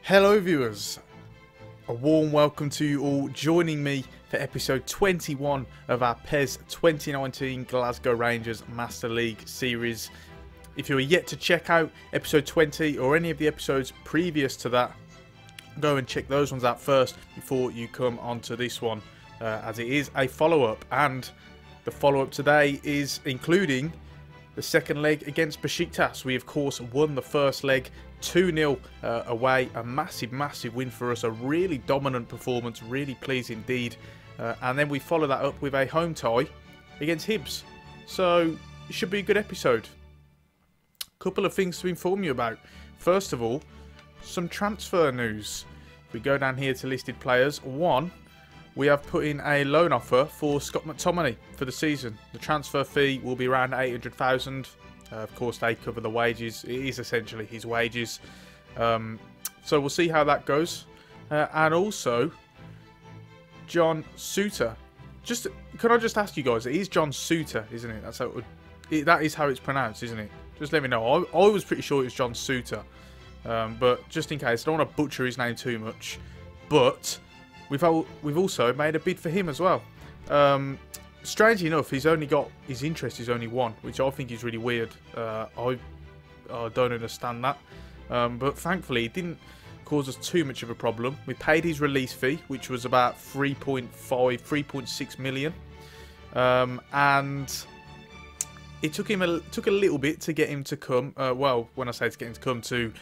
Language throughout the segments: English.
Hello viewers, a warm welcome to you all joining me for episode 21 of our PES 2019 Glasgow Rangers Master League series. If you are yet to check out episode 20 or any of the episodes previous to that, go and check those ones out first before you come onto this one, as it is a follow-up, and the follow-up today is including the second leg against Besiktas. We of course won the first leg 2-0 away, a massive win for us, a really dominant performance, really pleased indeed, and then we follow that up with a home tie against Hibs, so it should be a good episode. Couple of things to inform you about. First of all, some transfer news. If we go down here to listed players, we have put in a loan offer for Scott McTominay for the season. The transfer fee will be around 800,000. Of course, they cover the wages. It is essentially his wages. So we'll see how that goes. And also, John Suter. Can I just ask you guys? It is John Suter, isn't it? That's how that is how it's pronounced, isn't it? Just let me know. I was pretty sure it was John Suter. But just in case, I don't want to butcher his name too much. But we've also made a bid for him as well. Strangely enough, his interest is only one, which I think is really weird. I don't understand that. But thankfully, it didn't cause us too much of a problem. We paid his release fee, which was about 3.6 million. And it took a little bit to get him to come. Well, when I say to get him to come, to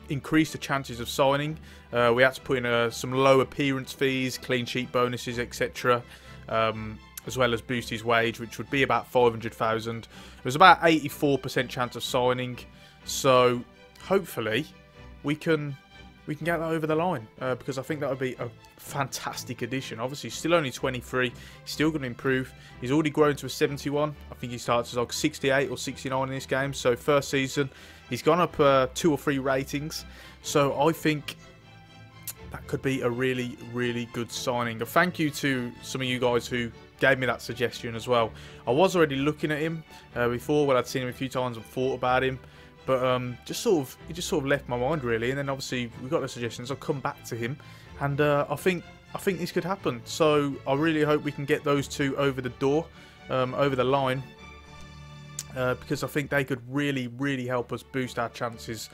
increase the chances of signing. We had to put in some low appearance fees, clean sheet bonuses, etc. As well as boost his wage, which would be about 500,000. It was about 84% chance of signing, so hopefully we can get that over the line, because I think that would be a fantastic addition. Obviously, he's still only 23, he's still going to improve. He's already grown to a 71. I think he starts as like 68 or 69 in this game. So first season, he's gone up 2 or 3 ratings. So I think that could be a really good signing. A thank you to some of you guys who gave me that suggestion as well. I was already looking at him before when I'd seen him a few times and thought about him, but it just sort of left my mind really. And then obviously we got the suggestions. I'll come back to him, and I think this could happen. So I really hope we can get those two over the door, over the line, because I think they could really help us boost our chances,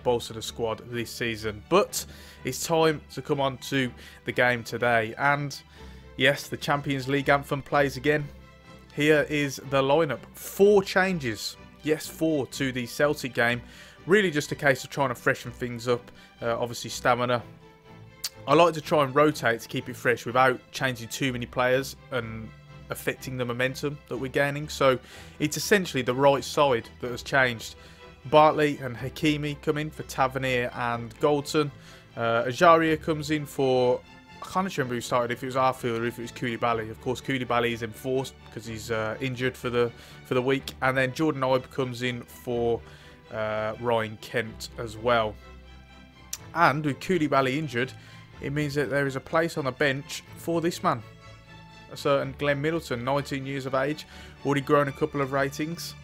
bolster the squad this season. But it's time to come on to the game today, and yes, the Champions League anthem plays again. Here is the lineup. 4 changes. Yes, 4 to the Celtic game. Really just a case of trying to freshen things up. Obviously stamina. I like to try and rotate to keep it fresh without changing too many players and affecting the momentum that we're gaining. So it's essentially the right side that has changed. Bartley and Hakimi come in for Tavernier and Goldson. Ajaria comes in for, I can't remember who started, if it was Arfield or if it was Koulibaly. Of course, Koulibaly is enforced because he's injured for the week. And then Jordan Ibe comes in for Ryan Kent as well. And with Koulibaly injured, it means that there is a place on the bench for this man, a certain Glenn Middleton, 19 years of age, already grown a couple of ratings.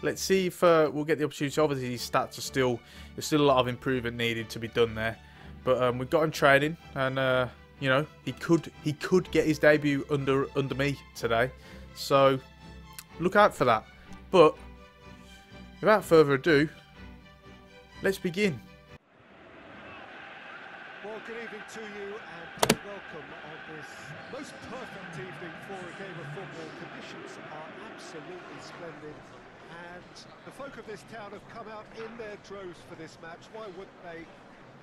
Let's see if we'll get the opportunity. Obviously, his stats are there's still a lot of improvement needed to be done there. But we've got him training, and you know, he could get his debut under me today, so look out for that. But without further ado, let's begin. Well, good evening to you and welcome on this most perfect evening for a game of football. Conditions are absolutely splendid, and the folk of this town have come out in their droves for this match. Why wouldn't they?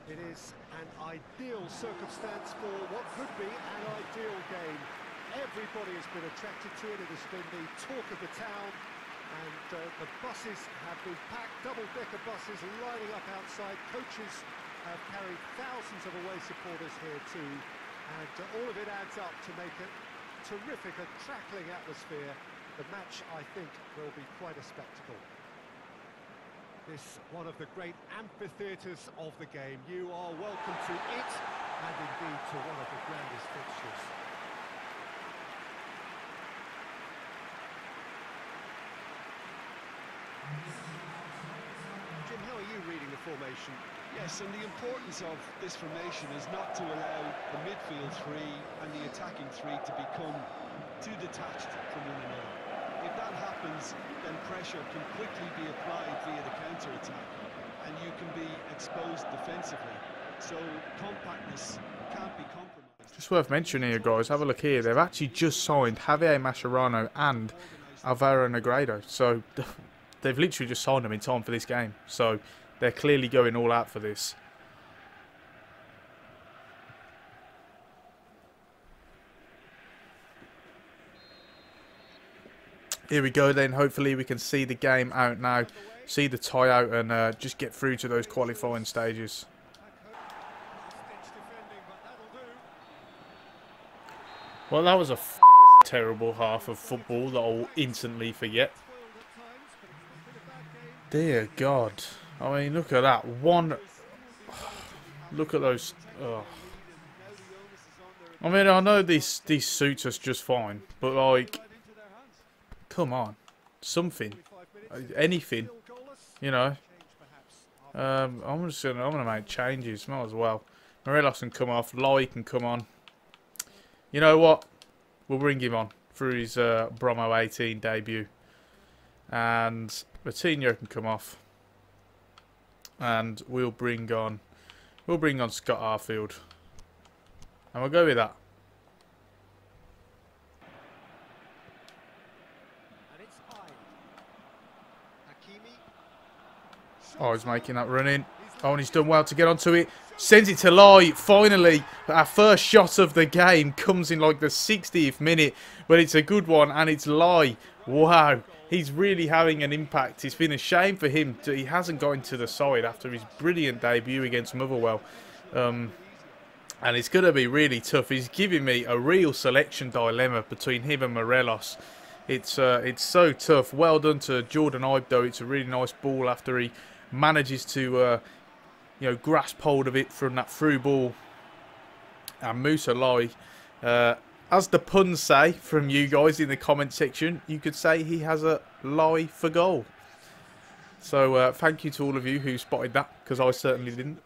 It is an ideal circumstance for what could be an ideal game. Everybody has been attracted to it. It has been the talk of the town, and the buses have been packed, double-decker buses lining up outside. Coaches have carried thousands of away supporters here too, and all of it adds up to make a terrific, a crackling atmosphere. The match, I think, will be quite a spectacle. This one of the great amphitheatres of the game. You are welcome to it, and indeed to one of the grandest fixtures. Jim, how are you reading the formation? Yes, and the importance of this formation is not to allow the midfield three and the attacking three to become too detached from one another. If that happens, then pressure can quickly be applied via the counter-attack, and you can be exposed defensively. So compactness can't be compromised. Just worth mentioning here, guys, have a look here. They've actually just signed Javier Mascherano and Alvaro Negredo. So they've literally just signed them in time for this game. So they're clearly going all out for this. Here we go then. Hopefully we can see the game out now. See the tie out and just get through to those qualifying stages. Well, that was a terrible half of football that I'll instantly forget. Dear God. I mean, look at that. Look at those. Oh. I mean, I know these suits us just fine, but like, come on, something, anything, you know. I'm gonna make changes. Might as well. Morelos can come off. Lai can come on. You know what? We'll bring him on for his Bromo 18 debut, and Coutinho can come off, and we'll bring on Scott Arfield, and we'll go with that. Oh, he's making that run in. Oh, and he's done well to get onto it. Sends it to Lai. Finally, our first shot of the game comes in like the 60th minute. But it's a good one, and it's Lai. Wow. He's really having an impact. It's been a shame for him that he hasn't got into the side after his brilliant debut against Motherwell. And it's going to be really tough. He's giving me a real selection dilemma between him and Morelos. It's so tough. Well done to Jordan Ibe, though. It's a really nice ball after he manages to you know, grasp hold of it from that through ball. And Musa Lai, as the puns say from you guys in the comment section, you could say he has a lie for goal. So thank you to all of you who spotted that, because I certainly didn't.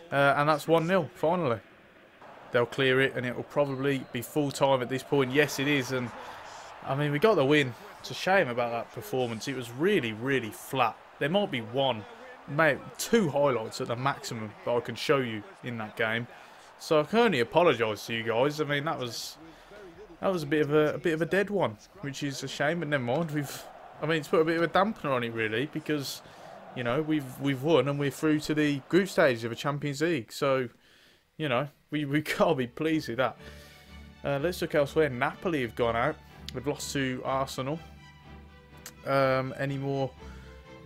And that's 1-0 finally. They'll clear it, and it will probably be full time at this point. Yes, it is. And I mean, we got the win. It's a shame about that performance. It was really, really flat. There might be one, maybe two highlights at the maximum that I can show you in that game. So I can only apologise to you guys. I mean, that was a bit of a dead one, which is a shame. But never mind. It's put a bit of a dampener on it really, because you know we've won and we're through to the group stage of a Champions League. So you know we can't be pleased with that. Let's look elsewhere. Napoli have gone out. We've lost to Arsenal. Any more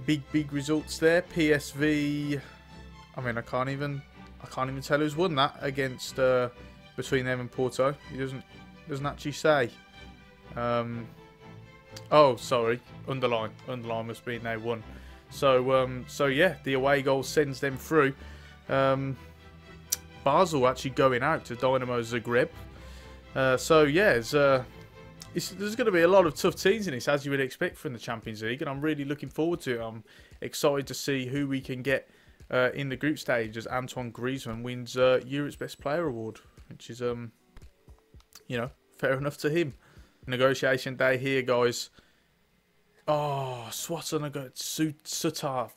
big results there? PSV. I mean, I can't even tell who's won that against between them and Porto. He doesn't actually say. Oh, sorry. Underline must be they won. So yeah, the away goal sends them through. Basel actually going out to Dynamo Zagreb. So yeah, there's going to be a lot of tough teams in this, as you would expect from the Champions League, and I'm really looking forward to it. I'm excited to see who we can get in the group stage as Antoine Griezmann wins Europe's Best Player award, which is, you know, fair enough to him. Negotiation day here, guys. Oh, Sutar.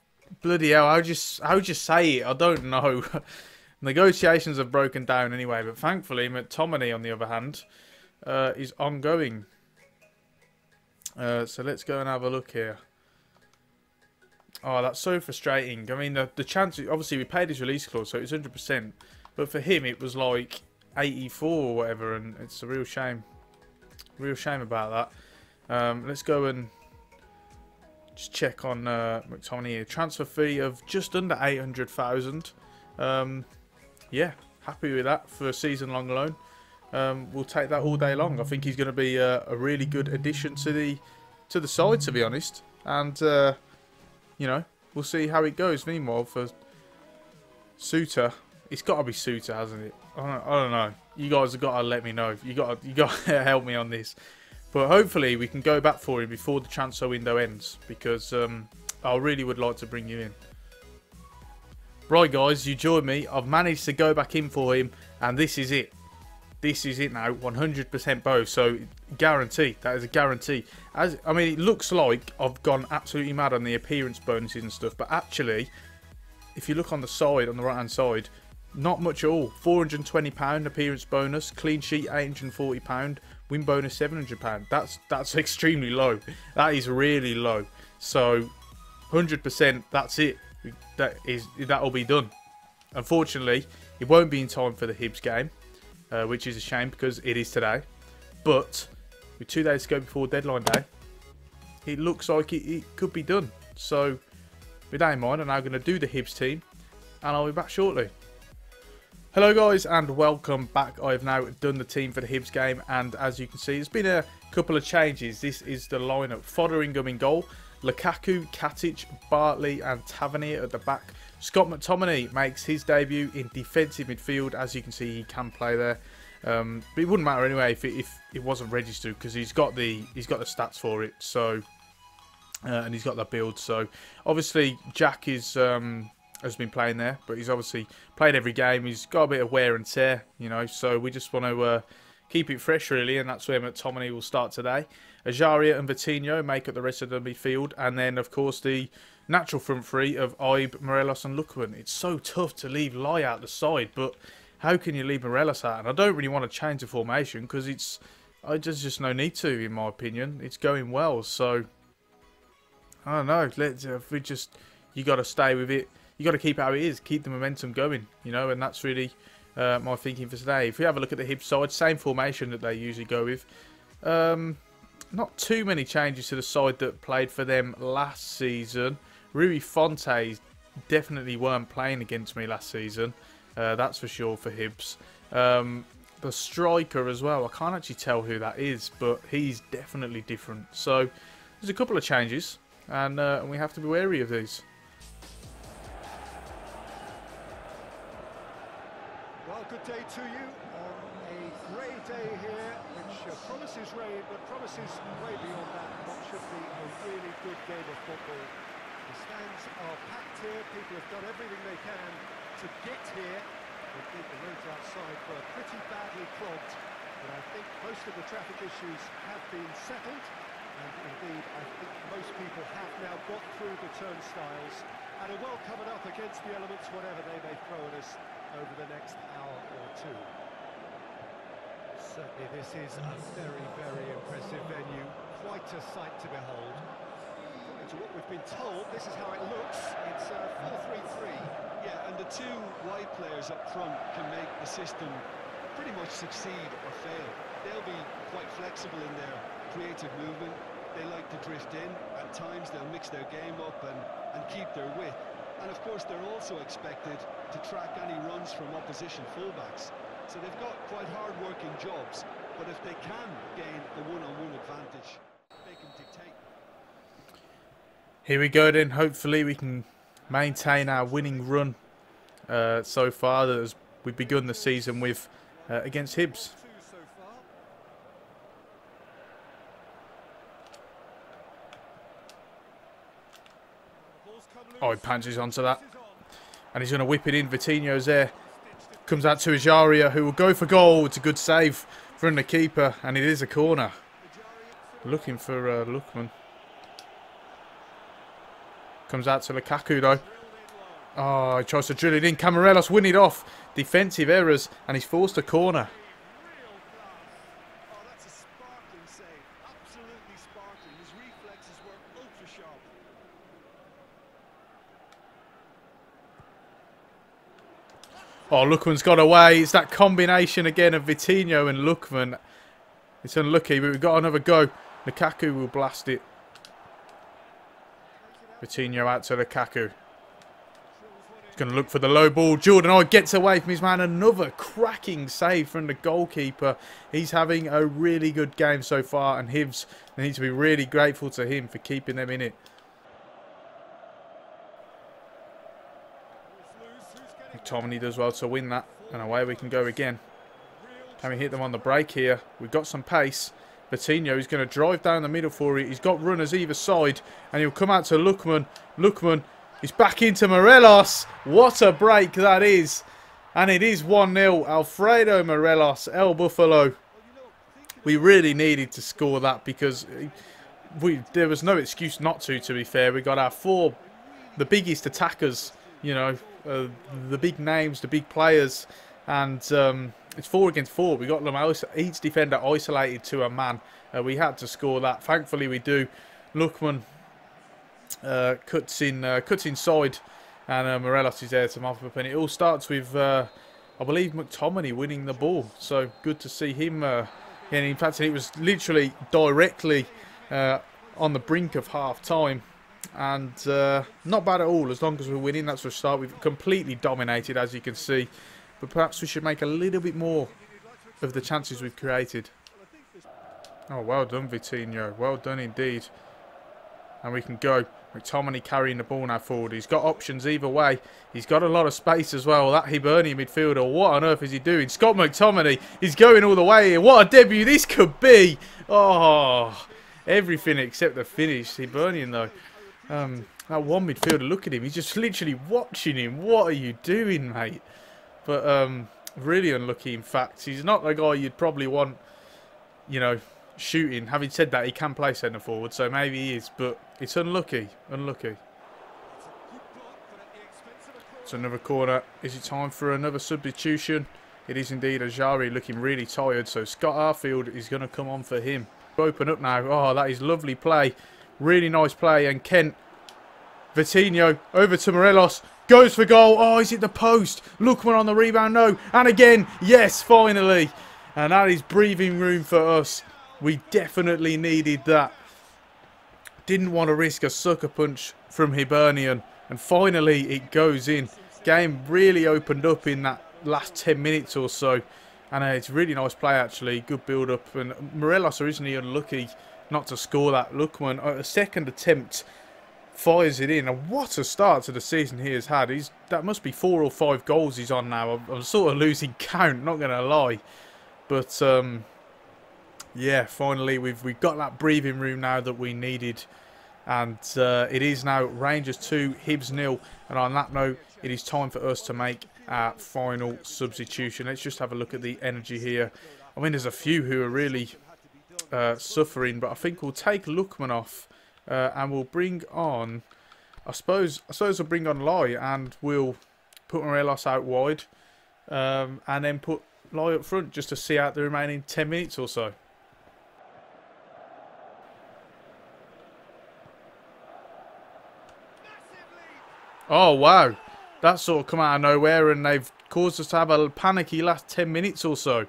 Bloody hell, how would you say it? I don't know. Negotiations have broken down anyway, but thankfully McTominay, on the other hand, is ongoing. So let's go and have a look here. Oh, that's so frustrating. I mean, the chance, obviously we paid his release clause, so it was 100%, but for him it was like 84 or whatever, and it's a real shame about that. Let's go and just check on McTominay here. Transfer fee of just under 800,000. Yeah, happy with that for a season-long loan. We'll take that all day long. I think he's going to be a really good addition to the side, to be honest. And you know, we'll see how it goes. Meanwhile, for Suter, it's got to be Suter, hasn't it? I don't know. You guys have got to let me know. You got to help me on this. But hopefully we can go back for him before the transfer window ends, because I really would like to bring you in. Right guys, you join me. I've managed to go back in for him, and this is it. This is it now, 100% both. So guarantee, that is a guarantee. I mean, it looks like I've gone absolutely mad on the appearance bonuses and stuff, but actually, if you look on the side, on the right hand side, not much at all. £420 appearance bonus, clean sheet £840, win bonus £700. That's extremely low. That is really low. So 100%, that's it. That'll be done. Unfortunately, it won't be in time for the Hibs game, which is a shame because it is today. But with 2 days to go before deadline day, it looks like it could be done. So with that in mind, I'm now going to do the Hibs team, and I'll be back shortly. Hello guys, and welcome back. I've now done the team for the Hibs game, and as you can see, there's been a couple of changes. This is the lineup: Fotheringham in goal, Lukaku, Katic, Bartley and Tavernier at the back. Scott McTominay makes his debut in defensive midfield. As you can see, he can play there, but it wouldn't matter anyway if it wasn't registered, because he's got the stats for it. So and he's got that build. So obviously Jack is has been playing there, but he's obviously played every game. He's got a bit of wear and tear, you know, so we just want to keep it fresh really, and that's where McTominay will start today. Ajaria and Vitinho make up the rest of the midfield, and then of course the natural front three of Ibe, Morelos and Lookman. It's so tough to leave Lai out the side, but how can you leave Morelos out? And I don't really want to change the formation because there's just no need to, in my opinion. It's going well, so I don't know. You got to stay with it. You got to keep it how it is, keep the momentum going, you know, and that's really my thinking for today. If we have a look at the Hibs side, same formation that they usually go with. Not too many changes to the side that played for them last season. Rui Fontes definitely weren't playing against me last season, that's for sure for Hibs. The striker as well, I can't actually tell who that is, but he's definitely different. So there's a couple of changes, and we have to be wary of these. Good day to you on a grey day here, which promises rain, but promises way beyond that. What should be a really good game of football. The stands are packed here. People have done everything they can to get here. Indeed, the roads outside were pretty badly clogged, but I think most of the traffic issues have been settled, and indeed I think most people have now got through the turnstiles and are well covered up against the elements, whatever they may throw at us over the next hour or two. Certainly this is a very, very impressive venue, quite a sight to behold. According to what we've been told, this is how it looks. It's 4-3-3. Yeah, and the two wide players up front can make the system pretty much succeed or fail. They'll be quite flexible in their creative movement. They like to drift in. At times they'll mix their game up and keep their width. And of course they're also expected to track any runs from opposition fullbacks. So they've got quite hard-working jobs, but if they can gain the one-on-one advantage, they can dictate. Here we go then. Hopefully we can maintain our winning run so far that we've begun the season with against Hibs. Oh, he punches onto that. And he's going to whip it in. Vitinho's there. Comes out to Ajaria, who will go for goal. It's a good save from the keeper. And it is a corner. Looking for Lookman. Comes out to Lukaku, though. Oh, he tries to drill it in. Morelos win it off. Defensive errors. And he's forced a corner. Oh, Lookman's got away. It's that combination again of Vitinho and Lookman. It's unlucky, but we've got another go. Lukaku will blast it. Vitinho out to Lukaku. He's going to look for the low ball. Jordan gets away from his man. Another cracking save from the goalkeeper. He's having a really good game so far, and Hibs need to be really grateful to him for keeping them in it. McTominay does well to win that, and away we can go again. Can we hit them on the break here? We've got some pace. Vitinho is going to drive down the middle for it. He's got runners either side, and he'll come out to Lookman. Lookman It's back into Morelos. What a break that is. And it is 1-0. Alfredo Morelos, El Buffalo. We really needed to score that because there was no excuse not to be fair. We got our the biggest attackers, you know, the big names, the big players. And it's 4 against 4. We got them each defender isolated to a man. We had to score that. Thankfully we do. Lookman cuts inside, and Morelos is there to mop up, and it all starts with I believe McTominay winning the ball. So good to see him. And in fact, it was literally directly on the brink of half time, and not bad at all. As long as we're winning, that's a start. We've completely dominated, as you can see, but perhaps we should make a little bit more of the chances we've created. Oh, well done, Vitinho. Well done indeed. And we can go. McTominay carrying the ball now forward. He's got options either way. He's got a lot of space as well. That Hibernian midfielder, what on earth is he doing? Scott McTominay is going all the way here. What a debut this could be. Oh, everything except the finish. Hibernian, though. That one midfielder, look at him. He's just literally watching him. What are you doing, mate? But really unlucky, in fact. He's not the guy you'd probably want, you know, shooting. Having said that, he can play centre forward, so maybe he is, but it's unlucky. It's another corner. Is it time for another substitution? It is indeed. Ajari looking really tired, so Scott Arfield is going to come on for him. Open up now. Oh, that is lovely play. Really nice play, and Kent. Vitinho over to Morelos. Goes for goal. Oh, is it the post? Lookman on the rebound. No. And again. Yes, finally. And that is breathing room for us. We definitely needed that. Didn't want to risk a sucker punch from Hibernian. And finally it goes in. Game really opened up in that last 10 minutes or so. And it's a really nice play actually. Good build up. And Morelos originally unlucky not to score that. Lookman, a second attempt, fires it in. And what a start to the season he has had. That must be 4 or 5 goals he's on now. I'm sort of losing count, not going to lie. But yeah, finally we've got that breathing room now that we needed, and it is now Rangers 2, Hibs 0. And on that note, it is time for us to make our final substitution. Let's just have a look at the energy here. I mean, there's a few who are really suffering, but I think we'll take Lookman off and we'll bring on, I suppose we'll bring on Lai, and we'll put Morelos out wide, and then put Lai up front just to see out the remaining 10 minutes or so. Oh, wow. That sort of come out of nowhere, and they've caused us to have a panicky last 10 minutes or so.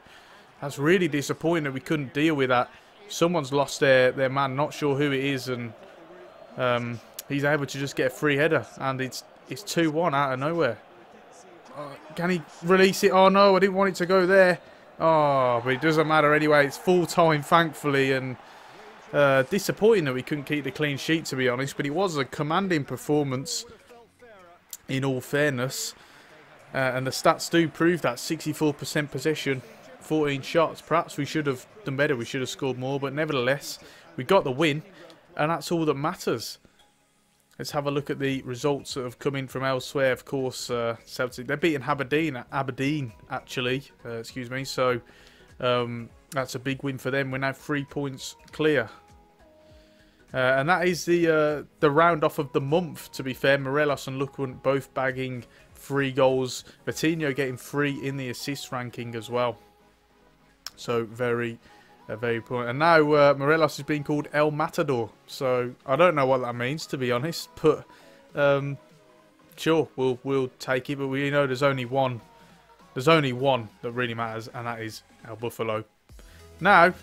That's really disappointing that we couldn't deal with that. Someone's lost their man, not sure who it is, and he's able to just get a free header, and it's 2-1 out of nowhere. Can he release it? Oh, no, I didn't want it to go there. Oh, but it doesn't matter anyway. It's full time, thankfully, and disappointing that we couldn't keep the clean sheet, to be honest, but it was a commanding performance. In all fairness, and the stats do prove that. 64% possession, 14 shots. Perhaps we should have done better, we should have scored more, but nevertheless we got the win, and that's all that matters. Let's have a look at the results that have come in from elsewhere. Of course, Celtic, they're beating Aberdeen actually, excuse me, so that's a big win for them. We're now 3 points clear. And that is the round off of the month, to be fair. Morelos and Lookman both bagging 3 goals. Vitinho getting 3 in the assist ranking as well. So very important. And now Morelos is being called El Matador. So I don't know what that means, to be honest. But sure, we'll take it. But we know there's only one. There's only one that really matters, and that is El Buffalo. Now,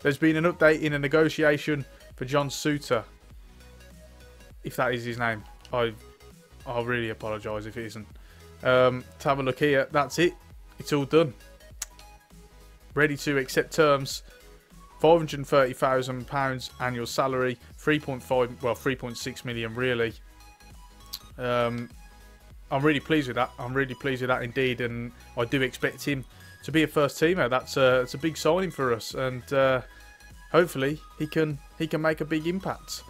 there's been an update in a negotiation for John Suter, if that is his name. I'll really apologise if it isn't. To have a look here, that's it. It's all done. Ready to accept terms. £530,000 annual salary, 3.6 million really. I'm really pleased with that. I'm really pleased with that indeed, and I do expect him to be a first teamer. That's a big signing for us, and hopefully he can make a big impact.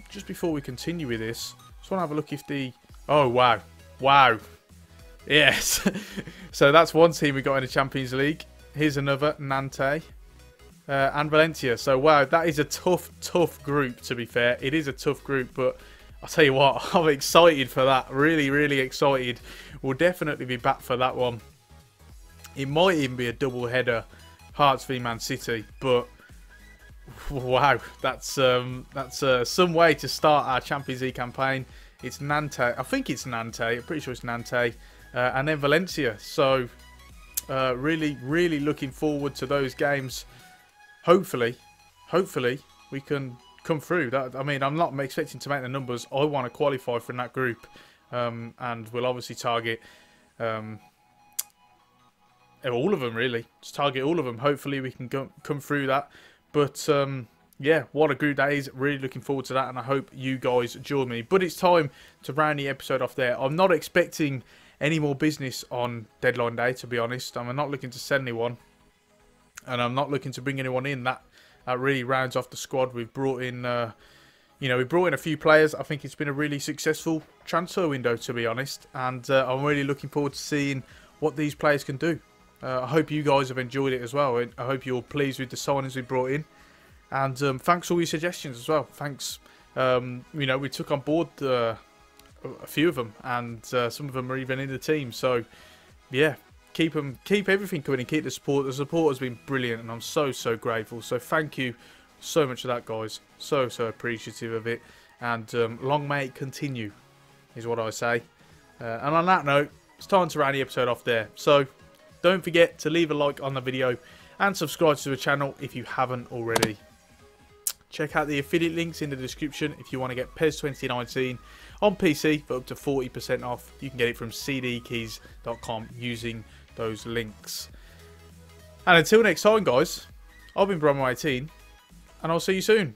Just before we continue with this, Just want to have a look if the... Oh, wow. Wow. Yes. So that's one team we got in the Champions League. Here's another, Nantes. And Valencia. So, wow, that is a tough group, to be fair. It is a tough group, but I'll tell you what, I'm excited for that. Really, really excited. We'll definitely be back for that one. It might even be a double-header, Hearts v Man City, but wow, that's some way to start our Champions League campaign. It's Nantes. I think it's Nantes. I'm pretty sure it's Nantes. And then Valencia. So, really, really looking forward to those games. Hopefully, we can come through. I mean, I'm not expecting to make the numbers. I want to qualify from that group. And we'll obviously target all of them, really. Just target all of them. Hopefully, we can come through that. But, yeah, what a group that is. Really looking forward to that, and I hope you guys join me. But it's time to round the episode off there. I'm not expecting any more business on deadline day, to be honest. I'm not looking to sell anyone, and I'm not looking to bring anyone in. That really rounds off the squad. We've brought in, we brought in a few players. I think it's been a really successful transfer window, to be honest, and I'm really looking forward to seeing what these players can do. I hope you guys have enjoyed it as well. I hope you're pleased with the signings we brought in. And thanks for all your suggestions as well. Thanks. We took on board a few of them, and some of them are even in the team. So, yeah, keep everything coming and keep the support. The support has been brilliant, and I'm so grateful. So thank you so much for that, guys. So appreciative of it. And long may it continue, is what I say. And on that note, it's time to round the episode off there. So don't forget to leave a like on the video and subscribe to the channel if you haven't already. Check out the affiliate links in the description if you want to get PES 2019 on PC for up to 40% off. You can get it from cdkeys.com using those links. And until next time, guys, I've been Bromo18, and I'll see you soon.